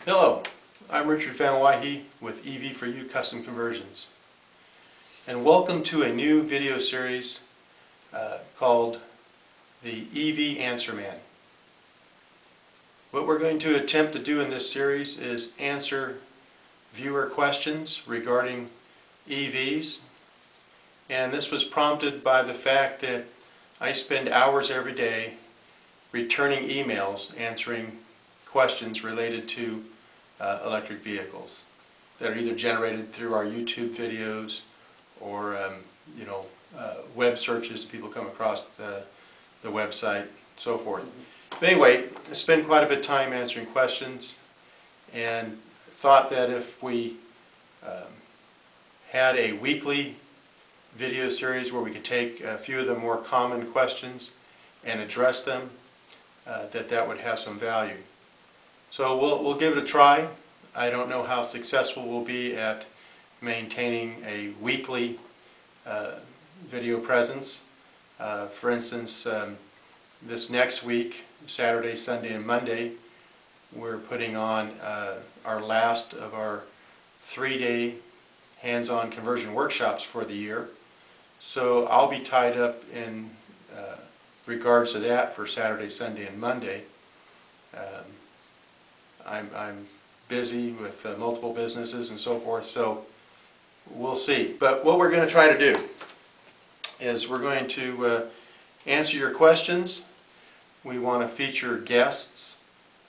Hello, I'm Richard Fanawaihi with EV4U Custom Conversions, and welcome to a new video series called the EV Answer Man. What we're going to attempt to do in this series is answer viewer questions regarding EVs, and this was prompted by the fact that I spend hours every day returning emails answering questions related to electric vehicles that are either generated through our YouTube videos or web searches people come across the website, so forth. But anyway, I spend quite a bit of time answering questions and thought that if we had a weekly video series where we could take a few of the more common questions and address them, that would have some value. So we'll give it a try. I don't know how successful we'll be at maintaining a weekly video presence. For instance, this next week, Saturday, Sunday, and Monday, we're putting on our last of our 3-day hands-on conversion workshops for the year. So I'll be tied up in regards to that for Saturday, Sunday, and Monday. I'm busy with multiple businesses and so forth, so we'll see. But what we're going to try to do is we're going to answer your questions. We want to feature guests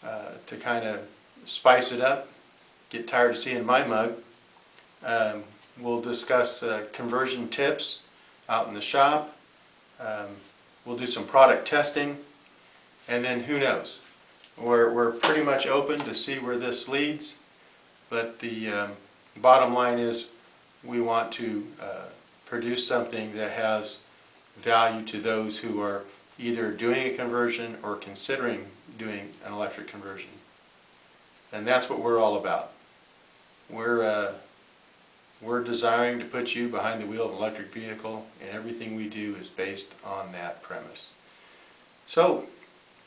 to kind of spice it up, get tired of seeing my mug. We'll discuss conversion tips out in the shop. We'll do some product testing, and then who knows? We're pretty much open to see where this leads, but the bottom line is we want to produce something that has value to those who are either doing a conversion or considering doing an electric conversion. And that's what we're all about. We're desiring to put you behind the wheel of an electric vehicle, and everything we do is based on that premise. So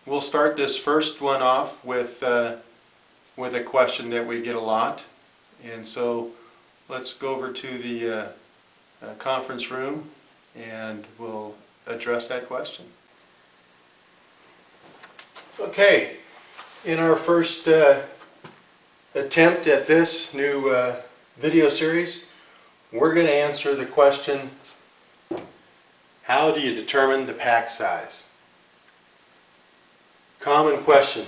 we'll start this first one off with a question that we get a lot, and so let's go over to the conference room and we'll address that question. Okay, in our first attempt at this new video series, we're going to answer the question, how do you determine the pack size? Common question,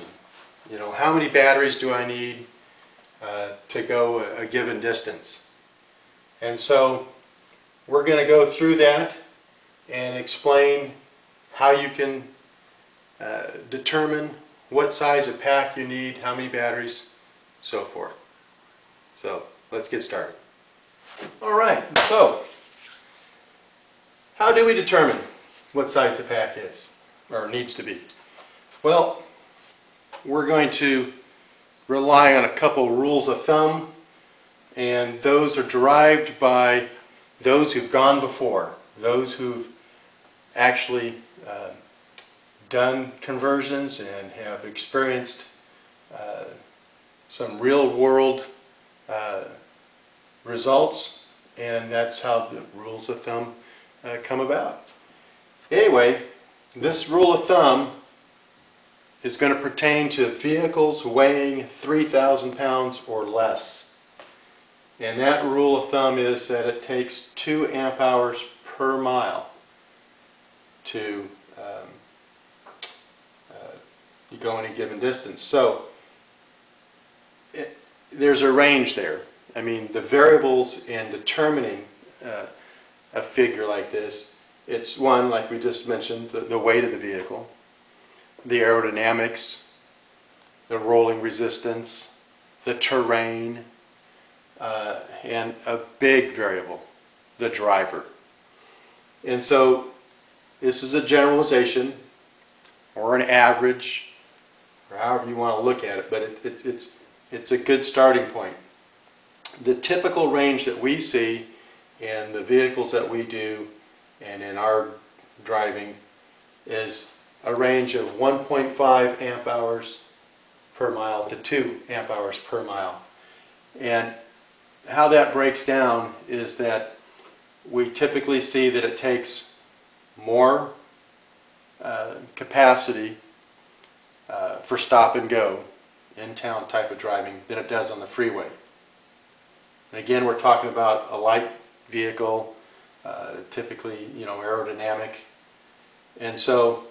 how many batteries do I need to go a given distance? And so we're going to go through that and explain how you can determine what size of pack you need, how many batteries, so forth. So let's get started. Alright, so how do we determine what size the pack is, or needs to be? Well, we're going to rely on a couple rules of thumb, and those are derived by those who've gone before, those who've actually done conversions and have experienced some real-world results, and that's how the rules of thumb come about. Anyway, this rule of thumb is going to pertain to vehicles weighing 3,000 pounds or less. And that rule of thumb is that it takes 2 amp hours per mile to go any given distance. So there's a range there. I mean, the variables in determining a figure like this, it's one, like we just mentioned, the weight of the vehicle, the aerodynamics, the rolling resistance, the terrain, and a big variable, the driver. And so this is a generalization or an average, or however you want to look at it, but it's a good starting point. The typical range that we see in the vehicles that we do and in our driving is a range of 1.5 amp hours per mile to 2 amp hours per mile. And how that breaks down is that we typically see that it takes more capacity for stop and go in town type of driving than it does on the freeway. And again, we're talking about a light vehicle, typically, aerodynamic. And so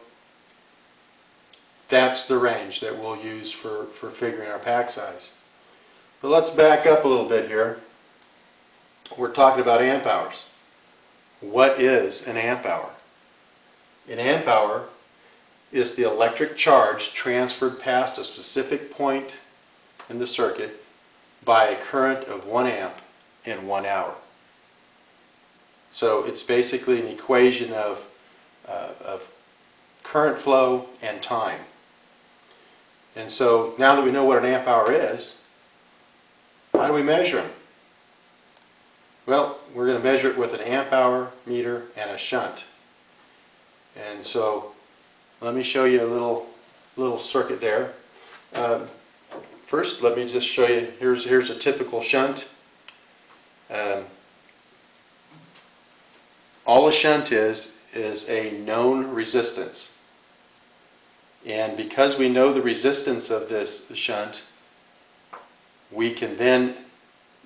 that's the range that we'll use for figuring our pack size. But let's back up a little bit here. We're talking about amp hours. What is an amp hour? An amp hour is the electric charge transferred past a specific point in the circuit by a current of 1 amp in 1 hour. So it's basically an equation of current flow and time. And so now that we know what an amp hour is, how do we measure them? Well, we're going to measure it with an amp hour meter and a shunt. And so let me show you a little circuit there. First, let me just show you, here's a typical shunt. All a shunt is a known resistance. And because we know the resistance of this shunt, we can then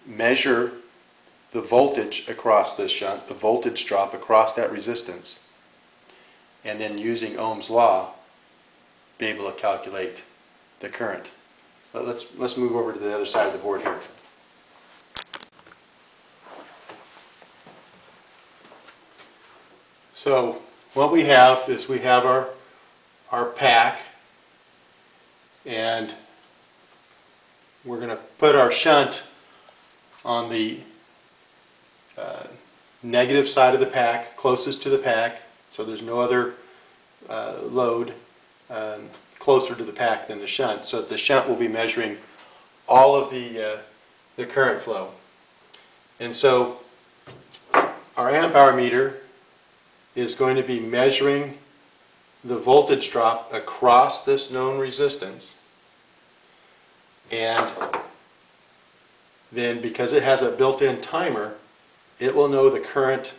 measure the voltage across this shunt, the voltage drop across that resistance, and then using Ohm's law, be able to calculate the current. But let's move over to the other side of the board here. So what we have is we have our pack, and we're going to put our shunt on the negative side of the pack, closest to the pack, so there's no other load closer to the pack than the shunt. So the shunt will be measuring all of the current flow. And so our amp hour meter is going to be measuring the voltage drop across this known resistance, and then because it has a built-in timer, it will know the current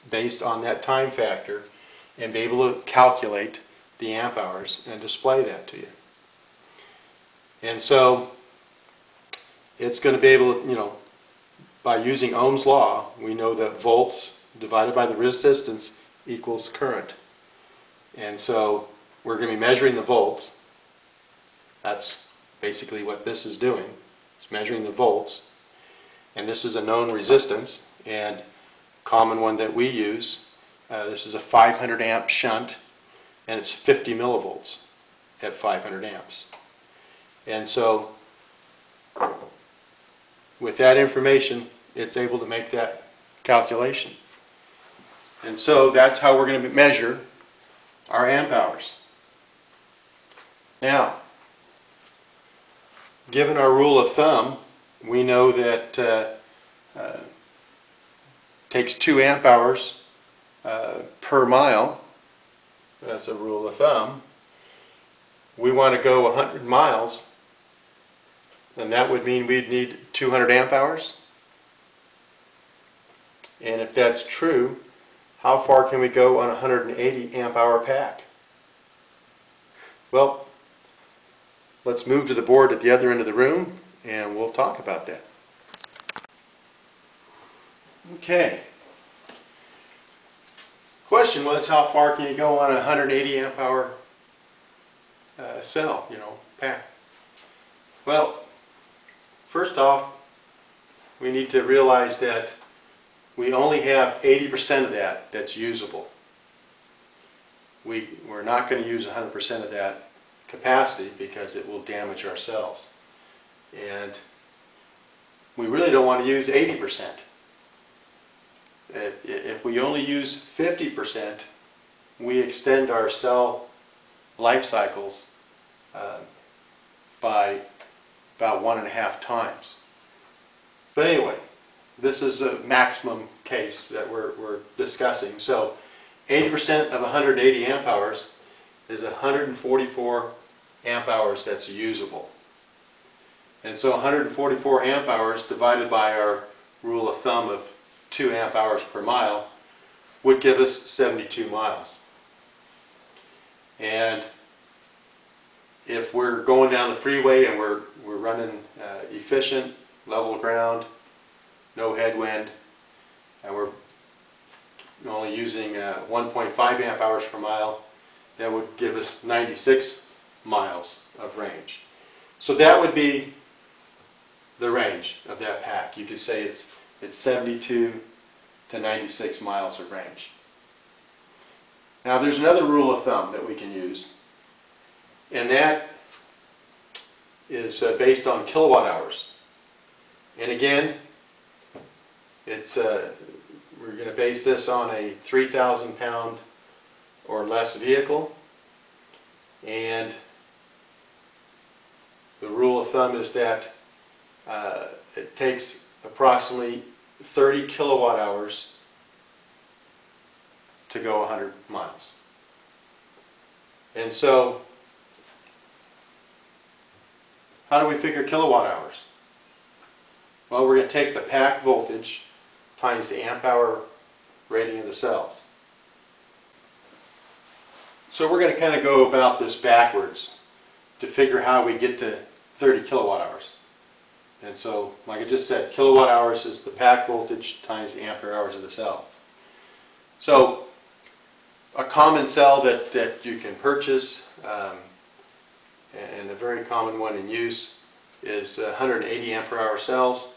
based on that time factor and be able to calculate the amp hours and display that to you. And so it's going to be able to, by using Ohm's law, we know that volts divided by the resistance equals current. And so we're going to be measuring the volts. That's basically what this is doing. It's measuring the volts. And this is a known resistance, and common one that we use. This is a 500 amp shunt, and it's 50 millivolts at 500 amps. And so with that information, it's able to make that calculation. And so that's how we're going to measure our amp hours. Now, given our rule of thumb, we know that takes 2 amp hours per mile. That's a rule of thumb. We want to go 100 miles, and that would mean we'd need 200 amp hours. And if that's true, how far can we go on a 180 amp hour pack? Well, let's move to the board at the other end of the room, and we'll talk about that. Okay. Question was, how far can you go on a 180 amp hour cell, pack? Well, first off, we need to realize that we only have 80% of that that's usable. We're not going to use 100% of that capacity because it will damage our cells. And we really don't want to use 80%. If we only use 50%, we extend our cell life cycles by about 1.5 times. But anyway, this is a maximum case that we're discussing. So 80% of 180 amp hours is 144 amp hours that's usable. And so 144 amp hours divided by our rule of thumb of 2 amp hours per mile would give us 72 miles. And if we're going down the freeway and we're running efficient, level ground, no headwind, and we're only using 1.5 amp hours per mile, that would give us 96 miles of range. So that would be the range of that pack. You could say it's 72 to 96 miles of range. Now there's another rule of thumb that we can use, and that is based on kilowatt hours. And again, it's we're going to base this on a 3,000 pound or less vehicle, and the rule of thumb is that it takes approximately 30 kilowatt hours to go 100 miles. And so, how do we figure kilowatt hours? Well, we're going to take the pack voltage times the amp hour rating of the cells. So we're going to kind of go about this backwards to figure how we get to 30 kilowatt hours. And so, like I just said, kilowatt hours is the pack voltage times the ampere hours of the cells. So, a common cell that you can purchase, and a very common one in use, is 180 ampere hour cells.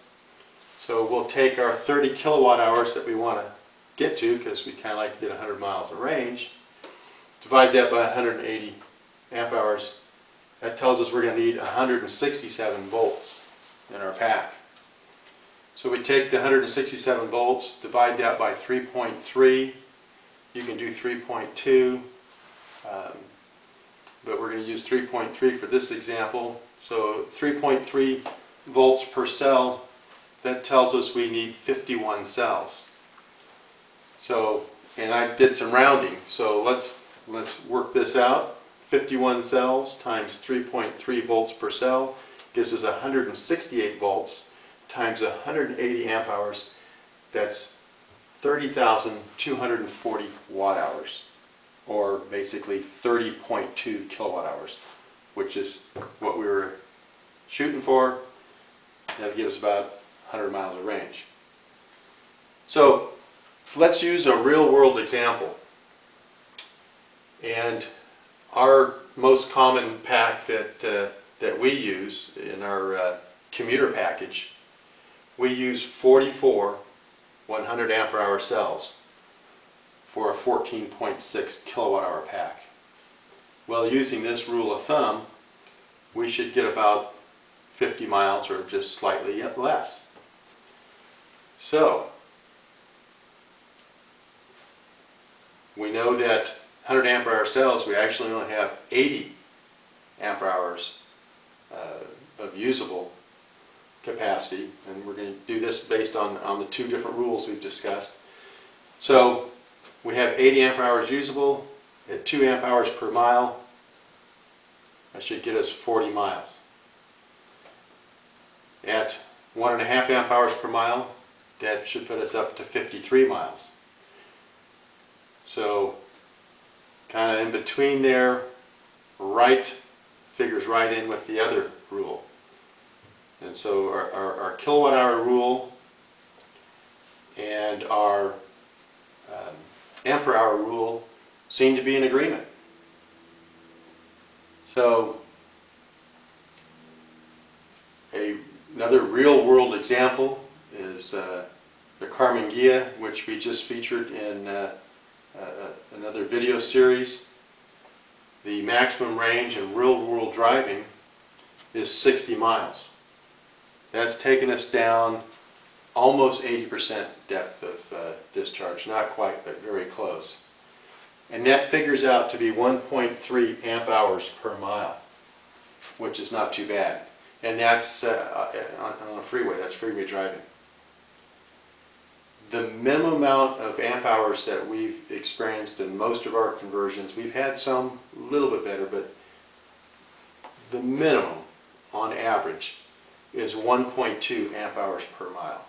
So we'll take our 30 kilowatt hours that we want to get to, because we kind of like to get 100 miles of range, divide that by 180 amp hours. That tells us we're going to need 167 volts in our pack. So we take the 167 volts, divide that by 3.3. You can do 3.2, but we're going to use 3.3 for this example. So 3.3 volts per cell, that tells us we need 51 cells. So, and I did some rounding, so let's work this out. 51 cells times 3.3 volts per cell gives us 168 volts times 180 amp hours. That's 30,240 watt hours, or basically 30.2 kilowatt hours, which is what we were shooting for. That gives about 100 miles of range. So let's use a real-world example. And our most common pack that we use in our commuter package, we use 44 100 ampere hour cells for a 14.6 kilowatt hour pack. Well, using this rule of thumb, we should get about 50 miles or just slightly less. So, we know that 100 ampere hour cells, we actually only have 80 ampere hours of usable capacity, and we're going to do this based on the two different rules we've discussed. So we have 80 ampere hours usable at 2 amp hours per mile. That should get us 40 miles. At 1.5 amp hours per mile, that should put us up to 53 miles. So kind of in between there, figures right in with the other rule. And so our kilowatt hour rule and our ampere hour rule seem to be in agreement. So another real world example is the Karmann Ghia, which we just featured in another video series. The maximum range in real world driving is 60 miles. That's taken us down almost 80% depth of discharge. Not quite, but very close. And that figures out to be 1.3 amp hours per mile, which is not too bad. And that's on a freeway, that's freeway driving. The minimum amount of amp hours that we've experienced in most of our conversions, we've had some a little bit better, but the minimum on average is 1.2 amp hours per mile.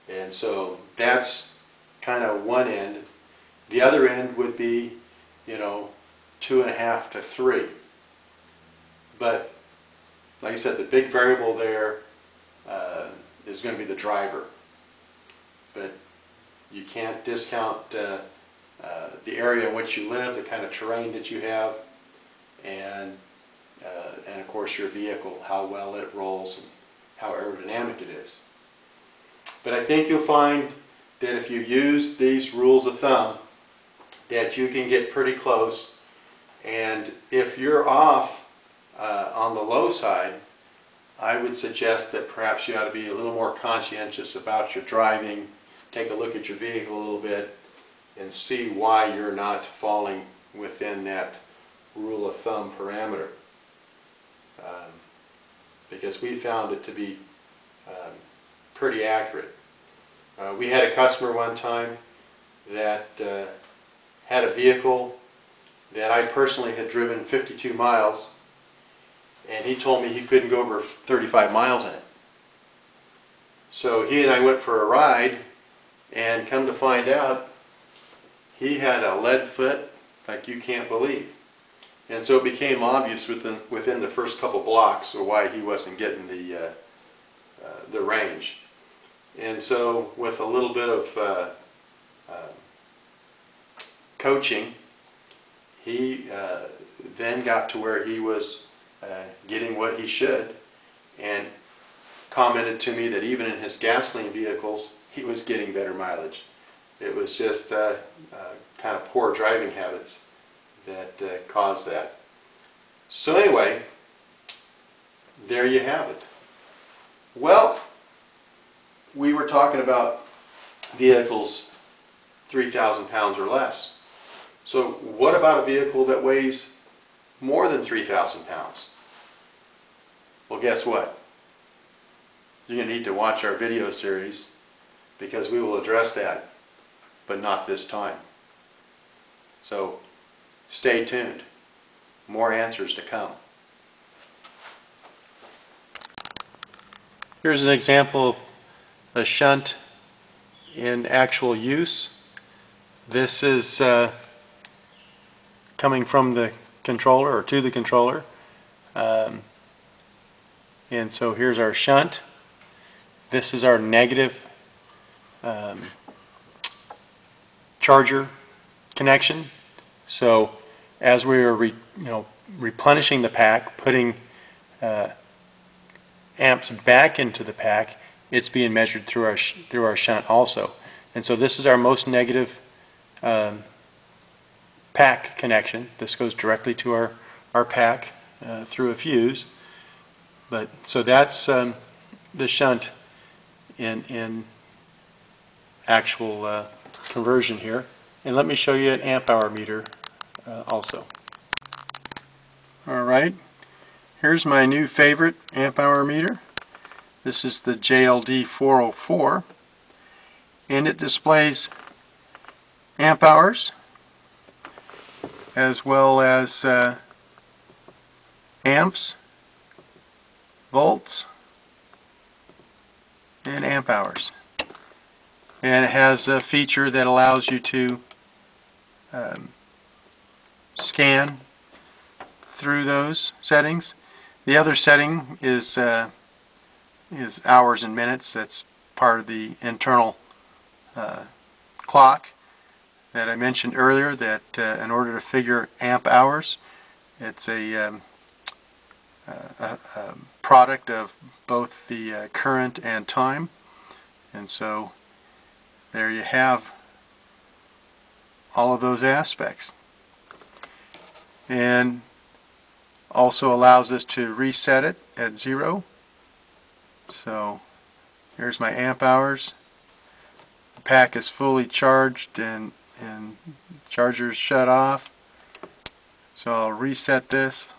And so that's kind of one end. The other end would be, 2.5 to 3. But like I said, the big variable there is going to be the driver. But you can't discount the area in which you live, the kind of terrain that you have, and of course your vehicle, how well it rolls and how aerodynamic it is. But I think you'll find that if you use these rules of thumb, that you can get pretty close. And if you're off on the low side, I would suggest that perhaps you ought to be a little more conscientious about your driving, take a look at your vehicle a little bit, and see why you're not falling within that rule of thumb parameter. Because we found it to be pretty accurate. We had a customer one time that had a vehicle that I personally had driven 52 miles, and he told me he couldn't go over 35 miles in it. So he and I went for a ride, and come to find out, he had a lead foot like you can't believe. And so it became obvious within the first couple blocks of why he wasn't getting the range. And so with a little bit of coaching, he then got to where he was getting what he should, and commented to me that even in his gasoline vehicles he was getting better mileage. It was just kind of poor driving habits that caused that. So anyway, there you have it. Well, we were talking about vehicles 3,000 pounds or less. So what about a vehicle that weighs more than 3,000 pounds? Well, guess what? You're going to need to watch our video series, because we will address that, but not this time. So stay tuned. More answers to come. Here's an example of a shunt in actual use. This is coming from the controller, or to the controller. And so here's our shunt. This is our negative charger connection. So as we are replenishing the pack, putting amps back into the pack, it's being measured through our shunt also. And so this is our most negative pack connection. This goes directly to our pack through a fuse. But so that's the shunt in actual conversion here. And let me show you an amp hour meter also. Alright, here's my new favorite amp hour meter. This is the JLD 404, and it displays amp hours as well as amps, volts, and amp hours. And it has a feature that allows you to scan through those settings. The other setting is hours and minutes. That's part of the internal clock that I mentioned earlier, that in order to figure amp hours, it's a product of both the current and time. And so there you have all of those aspects. And also allows us to reset it at 0. So here's my amp hours. The pack is fully charged and charger's shut off. So I'll reset this.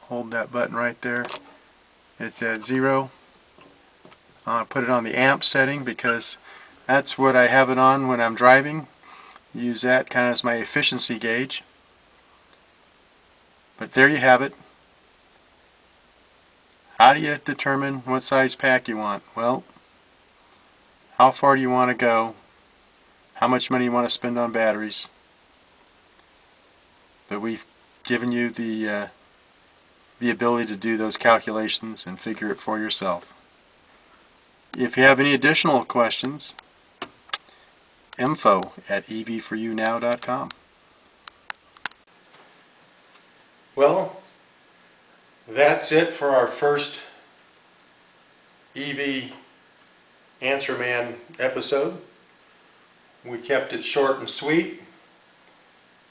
Hold that button right there. It's at 0. I'll put it on the amp setting because that's what I have it on when I'm driving. Use that kind of as my efficiency gauge. But there you have it. How do you determine what size pack you want? Well, how far do you want to go? How much money you want to spend on batteries? But we've given you the ability to do those calculations and figure it for yourself. If you have any additional questions, info@evforyounow.com. Well, that's it for our first EV Answer Man episode. We kept it short and sweet,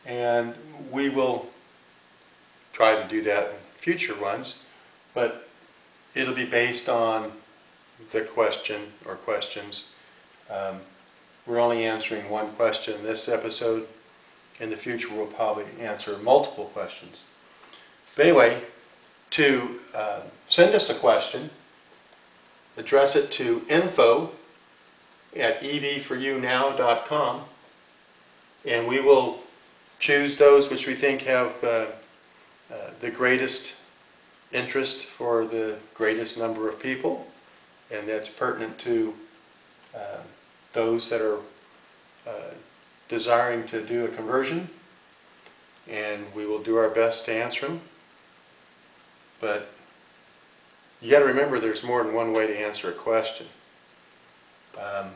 and we will try to do that in future ones, but it'll be based on the question or questions. We're only answering one question in this episode. In the future, we'll probably answer multiple questions. But anyway, to send us a question, address it to info@evforyounow.com, and we will choose those which we think have the greatest interest for the greatest number of people, and that's pertinent to those that are desiring to do a conversion, and we will do our best to answer them. But you got to remember there's more than one way to answer a question. I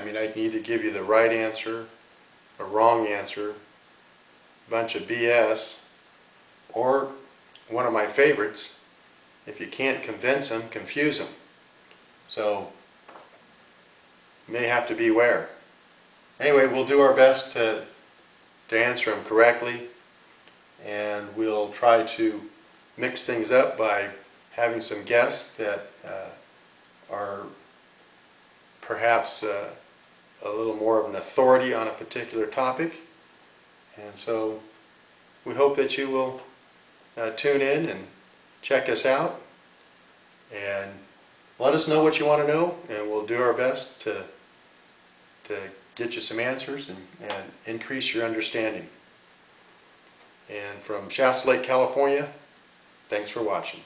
mean, I can either give you the right answer, a wrong answer, a bunch of BS, or one of my favorites, if you can't convince them, confuse them. So you may have to beware. Anyway, we'll do our best to answer them correctly, and we'll try to mix things up by having some guests that are perhaps a little more of an authority on a particular topic. And so we hope that you will tune in and check us out and let us know what you want to know, and we'll do our best to get you some answers and increase your understanding. And from Shasta Lake, California, thanks for watching.